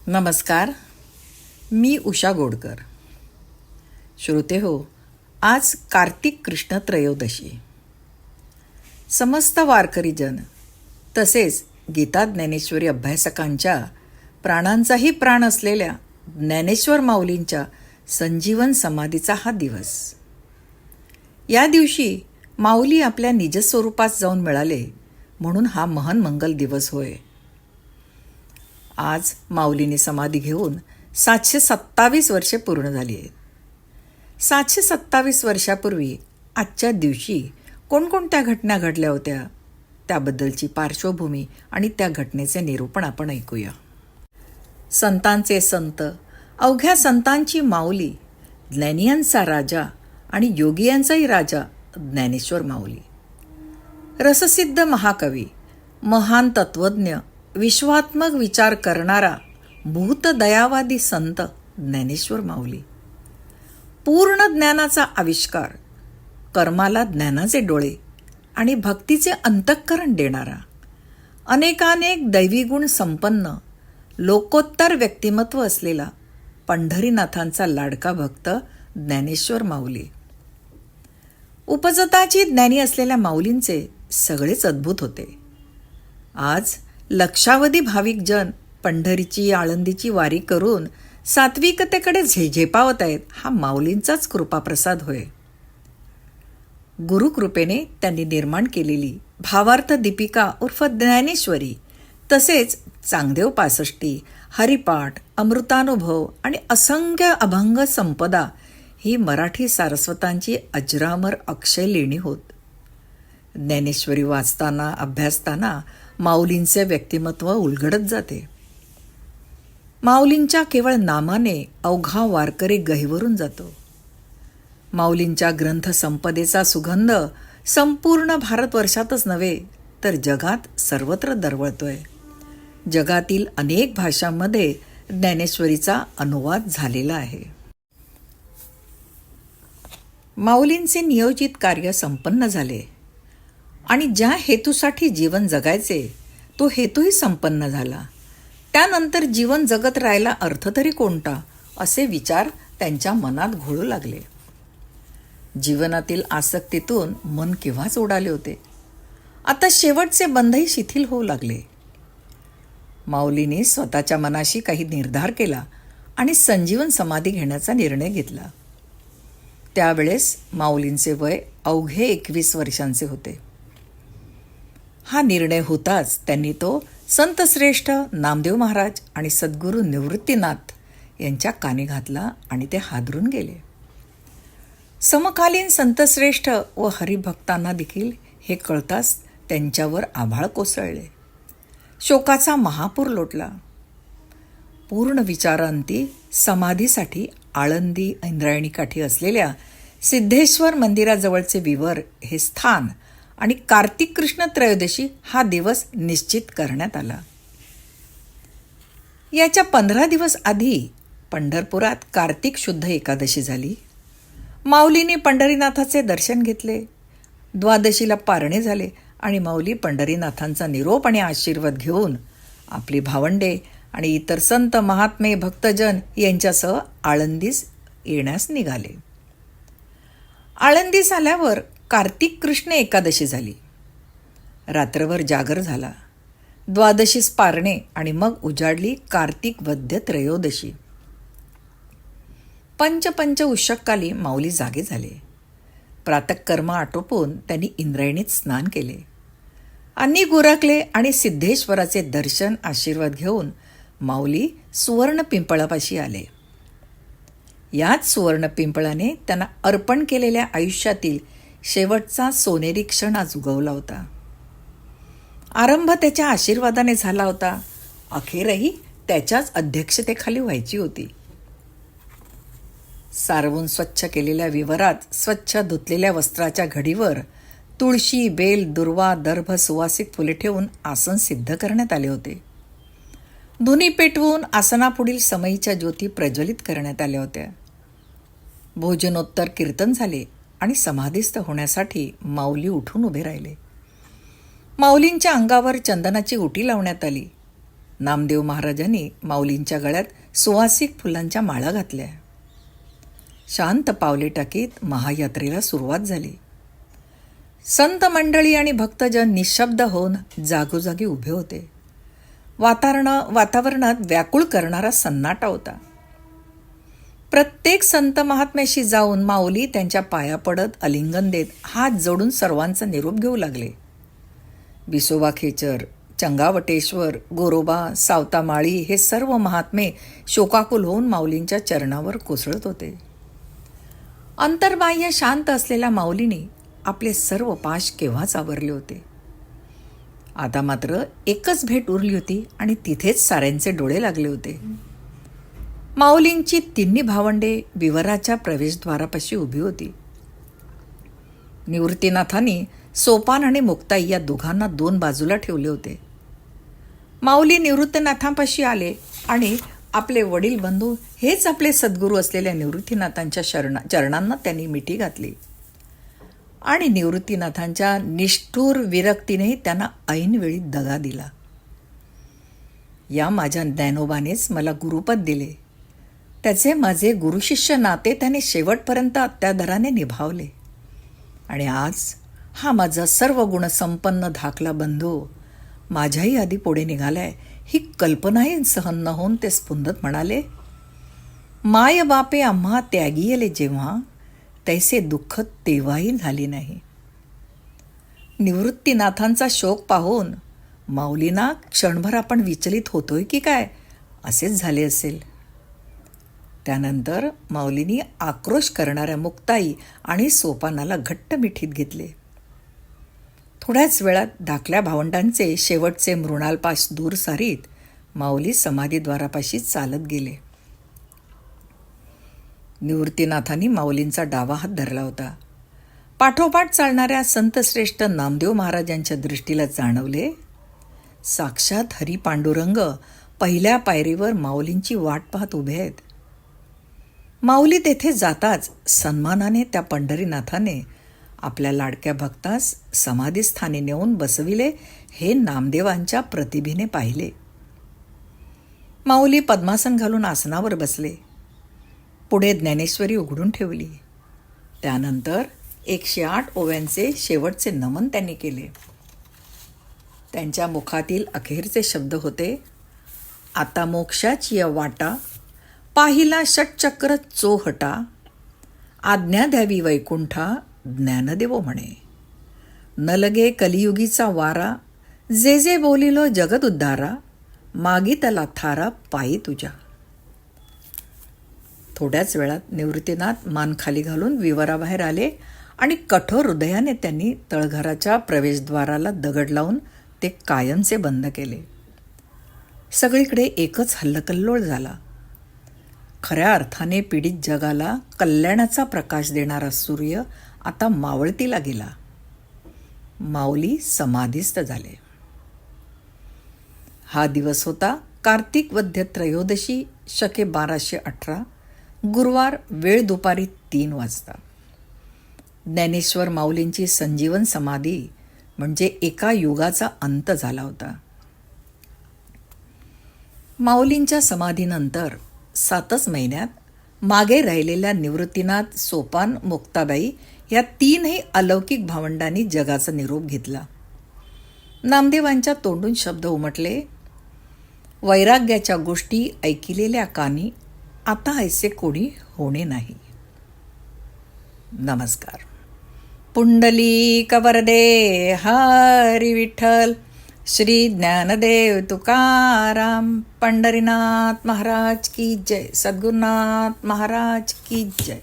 नमस्कार. मी उषा गोडकर. श्रोते हो, आज कार्तिक कृष्ण त्रयोदशी. समस्त वारकरीजन तसेच गीता ज्ञानेश्वरी अभ्यासकांच्या प्राणांचाही प्राण असलेल्या ज्ञानेश्वर माऊलींच्या संजीवन समाधीचा हा दिवस. या दिवशी माऊली आपल्या निजस्वरूपात जाऊन मिळाले म्हणून हा महान मंगल दिवस होय. आज माऊलीने समाधी घेऊन 727 वर्षे पूर्ण झाली आहेत. 727 वर्षापूर्वी आजच्या दिवशी कोणकोणत्या घटना घडल्या होत्या त्याबद्दलची पार्श्वभूमी आणि त्या घटनेचे निरूपण आपण ऐकूया. संतांचे संत, अवघ्या संतांची माऊली, ज्ञानियांचा राजा आणि योगियांचाही राजा ज्ञानेश्वर माऊली. रससिद्ध महाकवी, महान तत्वज्ञ, विश्वात्मक विचार करणारा भूतदयावादी संत ज्ञानेश्वर माऊली. पूर्ण ज्ञानाचा आविष्कार, कर्माला ज्ञानाचे डोळे आणि भक्तीचे अंतःकरण देणारा, अनेकानेक दैवीगुण संपन्न, लोकोत्तर व्यक्तिमत्व असलेला पंढरीनाथांचा लाडका भक्त ज्ञानेश्वर माऊली. उपजताची ज्ञानी असलेल्या माऊलींचे सगळेच अद्भुत होते. आज लक्षावधी भाविक जन पंढरीची आळंदीची वारी करून सात्विकतेकडे झेपावत आहेत. हा माऊलींचाच कृपाप्रसाद होय. गुरुकृपेने त्यांनी निर्माण केलेली भावार्थ दीपिका उर्फ ज्ञानेश्वरी, तसेच चांगदेव पासष्टी, हरिपाठ, अमृतानुभव आणि असंख्य अभंग संपदा ही मराठी सारस्वतांची अजरामर अक्षय लेणी होत. ज्ञानेश्वरी वाचताना अभ्यासताना माऊलींचे व्यक्तिमत्व उलगडत जाते. माऊलींच्या केवळ नामाने अवघा वारकरी गहिवरून जातो. माऊलींच्या ग्रंथसंपदेचा सुगंध संपूर्ण भारतवर्षातच नव्हे तर जगात सर्वत्र दरवळतोय. जगातील अनेक भाषांमध्ये ज्ञानेश्वरीचा अनुवाद झालेला आहे. माऊलींचे नियोजित कार्य संपन्न झाले आणि ज्या हेतूसाठी जीवन जगायचे तो हेतूही संपन्न झाला. त्यानंतर जीवन जगत राहायला अर्थ तरी कोणता, असे विचार त्यांच्या मनात घोळू लागले. जीवनातील आसक्तीतून मन केव्हाच उडाले होते. आता शेवटचे बंधही शिथिल होऊ लागले. माऊलीने स्वतःच्या मनाशी काही निर्धार केला आणि संजीवन समाधी घेण्याचा निर्णय घेतला. त्यावेळेस माऊलींचे वय अवघे 21 वर्षांचे होते. हा निर्णय होताच त्यांनी तो संतश्रेष्ठ नामदेव महाराज आणि सद्गुरू निवृत्तीनाथ यांच्या कानी घातला आणि ते हादरून गेले. समकालीन संतश्रेष्ठ व हरिभक्तांना देखील हे कळताच त्यांच्यावर आभाळ कोसळले. शोकाचा महापूर लोटला. पूर्ण विचारांती समाधीसाठी आळंदी इंद्रायणी काठी असलेल्या सिद्धेश्वर मंदिराजवळचे विवर हे स्थान आणि कार्तिक कृष्ण त्रयोदशी हा दिवस निश्चित करण्यात आला. याच्या 15 दिवस आधी पंढरपुरात कार्तिक शुद्ध एकादशी झाली. माऊलीने पंढरीनाथाचे दर्शन घेतले. द्वादशीला पारणे झाले आणि माऊली पंढरीनाथांचा निरोप आणि आशीर्वाद घेऊन आपली भावंडे आणि इतर संत महात्मे भक्तजन यांच्यासह आळंदीस येण्यास निघाले. आळंदीस आल्यावर कार्तिक कृष्ण एकादशी झाली. रात्रभर जागर झाला. द्वादशीस पारणे आणि मग उजाडली कार्तिक वद्य त्रयोदशी. पंच उषक्काली माऊली जागे झाले. प्रातःकर्म आटोपून त्यांनी इंद्रायणीत स्नान केले. अन्नी गुरकले आणि सिद्धेश्वराचे दर्शन आशीर्वाद घेऊन माऊली सुवर्ण पिंपळापाशी आले. याच सुवर्ण पिंपळाने त्यांना अर्पण केलेल्या आयुष्यातील शेवटचा सोनेरी क्षण आज उगवला होता. आरंभ त्याच्या आशीर्वादाने झाला होता. अखेरही त्याच्याच अध्यक्षतेखाली व्हायची होती. सारवून स्वच्छ केलेल्या विवरात स्वच्छ धुतलेल्या वस्त्राच्या घडीवर तुळशी, बेल, दुर्वा, दर्भ, सुवासिक फुले ठेवून आसन सिद्ध करण्यात आले होते. धुनी पेटवून आसनापुढील समईच्या ज्योती प्रज्वलित करण्यात आल्या होत्या. भोजनोत्तर कीर्तन झाले आणि समाधीस्थ होण्यासाठी माऊली उठून उभे राहिले. माऊलींच्या अंगावर चंदनाची उटी लावण्यात आली. नामदेव महाराजांनी माऊलींच्या गळ्यात सुवासिक फुलांच्या माळा घातल्या. शांत पावले टाकीत महायात्रेला सुरुवात झाली. संत मंडळी आणि भक्तजन निशब्द होऊन जागोजागी उभे होते. वातावरणात व्याकुळ करणारा सन्नाटा होता. प्रत्येक संत महात्म्याशी जाऊन माऊली त्यांच्या पाया पडत आलिंगन देत हात जोडून सर्वांचा निरोप घेऊ लागले. विसोबा खेचर, चंगावटेश्वर, गोरोबा, सावतामाळी हे सर्व महात्मे शोकाकुल होऊन माऊलींच्या चरणावर कोसळत होते. अंतर्बाह्य शांत असलेल्या माऊलीने आपले सर्व पाश केव्हाच आवरले होते. आता मात्र एकच भेट उरली होती आणि तिथेच साऱ्यांचे डोळे लागले होते. माऊलींची तिन्ही भावंडे विवराच्या प्रवेशद्वारापाशी उभी होती. निवृत्तीनाथांनी सोपान आणि मुक्ताई या दोघांना 2 बाजूला ठेवले होते. माऊली निवृत्तीनाथांपाशी आले आणि आपले वडील बंधू हेच आपले सद्गुरू असलेल्या निवृत्तीनाथांच्या चरणांना त्यांनी मिठी घातली आणि निवृत्तीनाथांच्या निष्ठुर विरक्तीनेही त्यांना ऐनवेळी दगा दिला. या माझ्या ज्ञानोबानेच मला गुरुपद दिले. त्याचे माझे गुरुशिष्य नाते त्याने शेवटपर्यंत अत्यादराने निभावले आणि आज हा माझा सर्व गुणसंपन्न धाकला बंधू माझ्याही आधी पुढे निघालाय ही कल्पनाही सहन न होऊन ते स्फुंदत म्हणाले, माय बापे आम्हा त्यागीयले जेव्हा तैसे दुःख तेव्हाही झाली नाही. निवृत्तीनाथांचा शोक पाहून माऊलींना क्षणभर आपण विचलित होतोय की काय असेच झाले असेल. त्यानंतर माऊलींनी आक्रोश करणाऱ्या मुक्ताई आणि सोपानाला घट्ट मिठीत घेतले. थोड्याच वेळात धाकल्या भावंडांचे शेवटचे मृणालपाश दूर सारीत माऊली समाधीद्वारापाशी चालत गेले. निवृत्तीनाथांनी माऊलींचा डावा हात धरला होता. पाठोपाठ चालणाऱ्या संतश्रेष्ठ नामदेव महाराजांच्या दृष्टीला जाणवले, साक्षात हरी पांडुरंग पहिल्या पायरीवर माऊलींची वाट पाहत उभे आहेत. माऊली तेथे जाताच सन्मानाने त्या पंढरीनाथाने आपल्या लाडक्या भक्तास समाधीस्थानी नेऊन बसविले हे नामदेवांच्या प्रतिभेने पाहिले. माऊली पद्मासन घालून आसनावर बसले. पुढे ज्ञानेश्वरी उघडून ठेवली. त्यानंतर 108 ओव्यांचे शेवटचे नमन त्यांनी केले. त्यांच्या मुखातील अखेरचे शब्द होते, आता मोक्षाची वाटा पाहिला षटचक्र चोहटा, आज्ञा द्यावी वैकुंठा ज्ञानदेवो म्हणे, न लगे कलियुगीचा वारा, जे जे बोलिलो जगद उद्धारा, मागितला थारा पायी तुझ्या. थोड्याच वेळात निवृत्तीनाथ मान खाली घालून विवराबाहेर आले आणि कठोर हृदयाने त्यांनी तळघराच्या प्रवेशद्वाराला दगड लावून ते कायमचे बंद केले. सगळीकडे एकच हल्लकल्लोळ झाला. खऱ्या अर्थाने पीडित जगाला कल्याणाचा प्रकाश देणारा सूर्य आता मावळतीला गेला. माऊली समाधीस्थ झाले. हा दिवस होता कार्तिक वद्य त्रयोदशी शके 1218, गुरुवार, वेळ दुपारी 3 वाजता. ज्ञानेश्वर माऊलींची संजीवन समाधी म्हणजे एका युगाचा अंत झाला होता. माऊलींच्या समाधीनंतर 7च महिन्यात मागे राहिलेल्या निवृत्तीनाथ, सोपान, मुक्ताबाई या 3ही अलौकिक भावंडांनी जगाचा निरोप घेतला. नामदेवांच्या तोंडून शब्द उमटले, वैराग्याच्या गोष्टी ऐकिलेल्या कानी आता ऐसे कोणी होणे नाही. नमस्कार. पुंडलिक वरदे हरी विठ्ठल. श्री ज्ञानदेव तुकाराम. पंढरीनाथ महाराज की जय. सद्गुरुनाथ महाराज की जय.